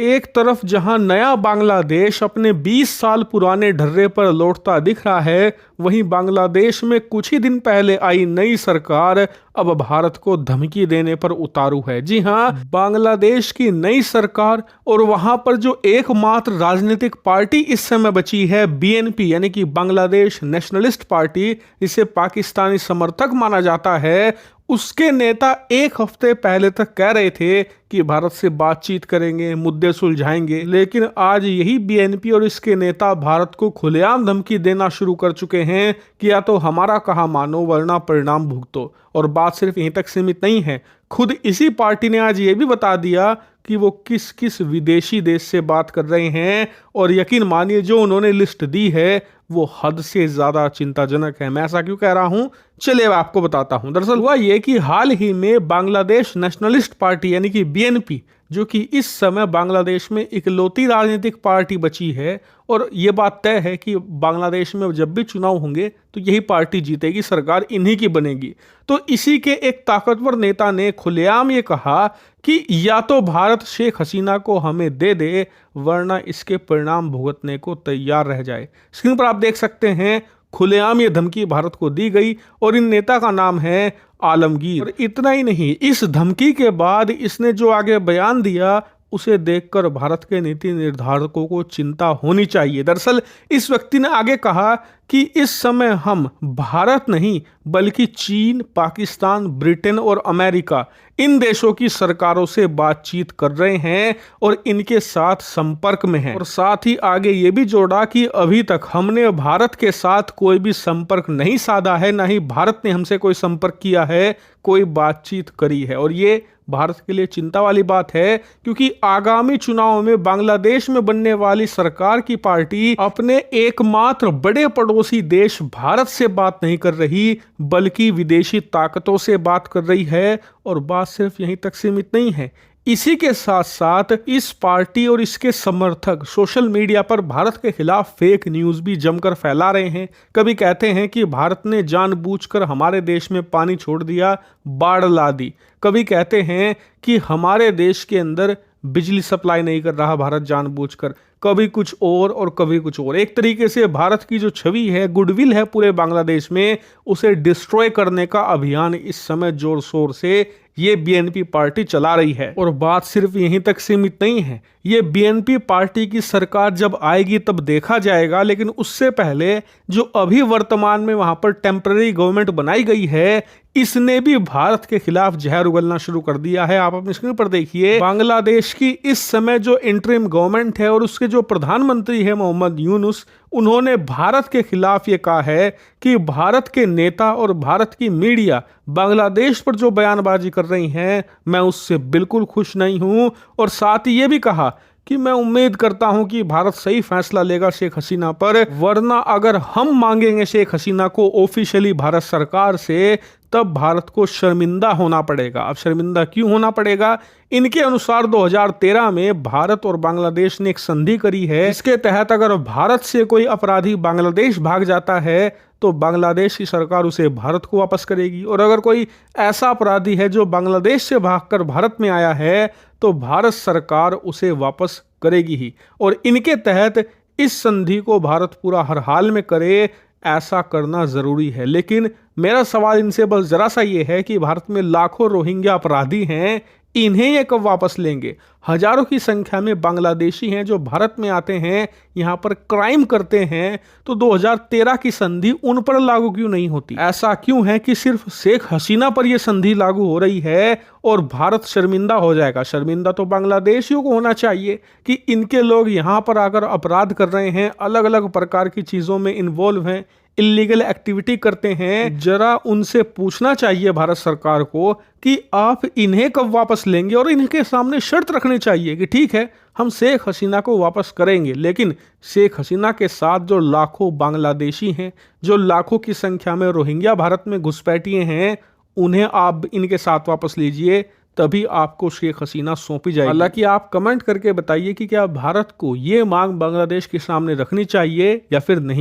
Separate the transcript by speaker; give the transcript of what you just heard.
Speaker 1: एक तरफ जहां नया बांग्लादेश अपने 20 साल पुराने ढर्रे पर लौटता दिख रहा है, वहीं बांग्लादेश में कुछ ही दिन पहले आई नई सरकार अब भारत को धमकी देने पर उतारू है। जी हां, बांग्लादेश की नई सरकार और वहां पर जो एकमात्र राजनीतिक पार्टी इस समय बची है, बीएनपी यानी कि बांग्लादेश नेशनलिस्ट पार्टी, जिसे पाकिस्तानी समर्थक माना जाता है, उसके नेता एक हफ्ते पहले तक कह रहे थे कि भारत से बातचीत करेंगे, मुद्दे सुलझाएंगे, लेकिन आज यही बीएनपी और इसके नेता भारत को खुलेआम धमकी देना शुरू कर चुके हैं कि या तो हमारा कहा मानो वरना परिणाम भुगतो। और बात सिर्फ यहीं तक सीमित नहीं है, खुद इसी पार्टी ने आज ये भी बता दिया कि वो किस किस विदेशी देश से बात कर रहे हैं, और यकीन मानिए जो उन्होंने लिस्ट दी है वो हद से ज्यादा चिंताजनक है। मैं ऐसा क्यों कह रहा हूं, चलिए आपको बताता हूं। दरअसल हुआ ये कि हाल ही में बांग्लादेश नेशनलिस्ट पार्टी यानी कि बीएनपी, जो कि इस समय बांग्लादेश में इकलौती राजनीतिक पार्टी बची है, और ये बात तय है कि बांग्लादेश में जब भी चुनाव होंगे तो यही पार्टी जीतेगी, सरकार इन्हीं की बनेगी। तो इसी के एक ताकतवर नेता ने खुलेआम ये कहा कि या तो भारत शेख हसीना को हमें दे दे वरना इसके परिणाम भुगतने को तैयार रह जाए। स्क्रीन पर आप देख सकते हैं, खुलेआम ये धमकी भारत को दी गई और इन नेता का नाम है आलमगीर। और इतना ही नहीं, इस धमकी के बाद इसने जो आगे बयान दिया उसे देखकर भारत के नीति निर्धारकों को चिंता होनी चाहिए। दरअसल इस व्यक्ति ने आगे कहा कि इस समय हम भारत नहीं बल्कि चीन, पाकिस्तान, ब्रिटेन और अमेरिका, इन देशों की सरकारों से बातचीत कर रहे हैं और इनके साथ संपर्क में हैं। और साथ ही आगे ये भी जोड़ा कि अभी तक हमने भारत के साथ कोई भी संपर्क नहीं साधा है, ना ही भारत ने हमसे कोई संपर्क किया है, कोई बातचीत करी है। और ये भारत के लिए चिंता वाली बात है, क्योंकि आगामी चुनाव में बांग्लादेश में बनने वाली सरकार की पार्टी अपने एकमात्र बड़े पड़ोसी देश भारत से बात नहीं कर रही बल्कि विदेशी ताकतों से बात कर रही है। और बात सिर्फ यहीं तक सीमित नहीं है, इसी के साथ साथ इस पार्टी और इसके समर्थक सोशल मीडिया पर भारत के खिलाफ फेक न्यूज़ भी जमकर फैला रहे हैं। कभी कहते हैं कि भारत ने जानबूझकर हमारे देश में पानी छोड़ दिया, बाढ़ ला दी। कभी कहते हैं कि हमारे देश के अंदर बिजली सप्लाई नहीं कर रहा भारत जानबूझकर। कभी कुछ और कभी कुछ और। एक तरीके से भारत की जो छवि है, गुडविल है पूरे बांग्लादेश में, उसे डिस्ट्रॉय करने का अभियान इस समय जोर शोर से ये बीएनपी पार्टी चला रही है। और बात सिर्फ यहीं तक सीमित नहीं है, ये बीएनपी पार्टी की सरकार जब आएगी तब देखा जाएगा, लेकिन उससे पहले जो अभी वर्तमान में वहां पर टेम्पररी गवर्नमेंट बनाई गई है, इसने भी भारत के खिलाफ जहर उगलना शुरू कर दिया है। आप अपनी स्क्रीन पर देखिए, बांग्लादेश की इस समय जो इंटरिम गवर्नमेंट है और उसके जो प्रधानमंत्री है मोहम्मद यूनुस, उन्होंने भारत के खिलाफ ये कहा है कि भारत के नेता और भारत की मीडिया बांग्लादेश पर जो बयानबाजी कर रही हैं, मैं उससे बिल्कुल खुश नहीं हूं। और साथ ही ये भी कहा कि मैं उम्मीद करता हूं कि भारत सही फैसला लेगा शेख हसीना पर, वरना अगर हम मांगेंगे शेख हसीना को ऑफिशियली भारत सरकार से, तब भारत को शर्मिंदा होना पड़ेगा। अब शर्मिंदा क्यों होना पड़ेगा? इनके अनुसार 2013 में भारत और बांग्लादेश ने एक संधि करी है, इसके तहत अगर भारत से कोई अपराधी बांग्लादेश भाग जाता है तो बांग्लादेश की सरकार उसे भारत को वापस करेगी, और अगर कोई ऐसा अपराधी है जो बांग्लादेश से भागकर भारत में आया है तो भारत सरकार उसे वापस करेगी ही। और इनके तहत इस संधि को भारत पूरा हर हाल में करे, ऐसा करना जरूरी है। लेकिन मेरा सवाल इनसे बस जरा सा ये है कि भारत में लाखों रोहिंग्या अपराधी हैं, इन्हें ये कब वापस लेंगे? हजारों की संख्या में बांग्लादेशी हैं जो भारत में आते हैं, यहाँ पर क्राइम करते हैं, तो 2013 की संधि उन पर लागू क्यों नहीं होती? ऐसा क्यों है कि सिर्फ शेख हसीना पर यह संधि लागू हो रही है और भारत शर्मिंदा हो जाएगा? शर्मिंदा तो बांग्लादेशियों को होना चाहिए कि इनके लोग यहाँ पर आकर अपराध कर रहे हैं, अलग अलग प्रकार की चीजों में इन्वॉल्व हैं, इलीगल एक्टिविटी करते हैं। जरा उनसे पूछना चाहिए भारत सरकार को कि आप इन्हें कब वापस लेंगे, और इनके सामने शर्त रखनी चाहिए कि ठीक है हम शेख हसीना को वापस करेंगे, लेकिन शेख हसीना के साथ जो लाखों बांग्लादेशी हैं, जो लाखों की संख्या में रोहिंग्या भारत में घुसपैठिए हैं, उन्हें आप इनके साथ वापस लीजिए, तभी आपको शेख हसीना सौंपी जाएगी। हालांकि आप कमेंट करके बताइए कि क्या भारत को ये मांग बांग्लादेश के सामने रखनी चाहिए या फिर नहीं।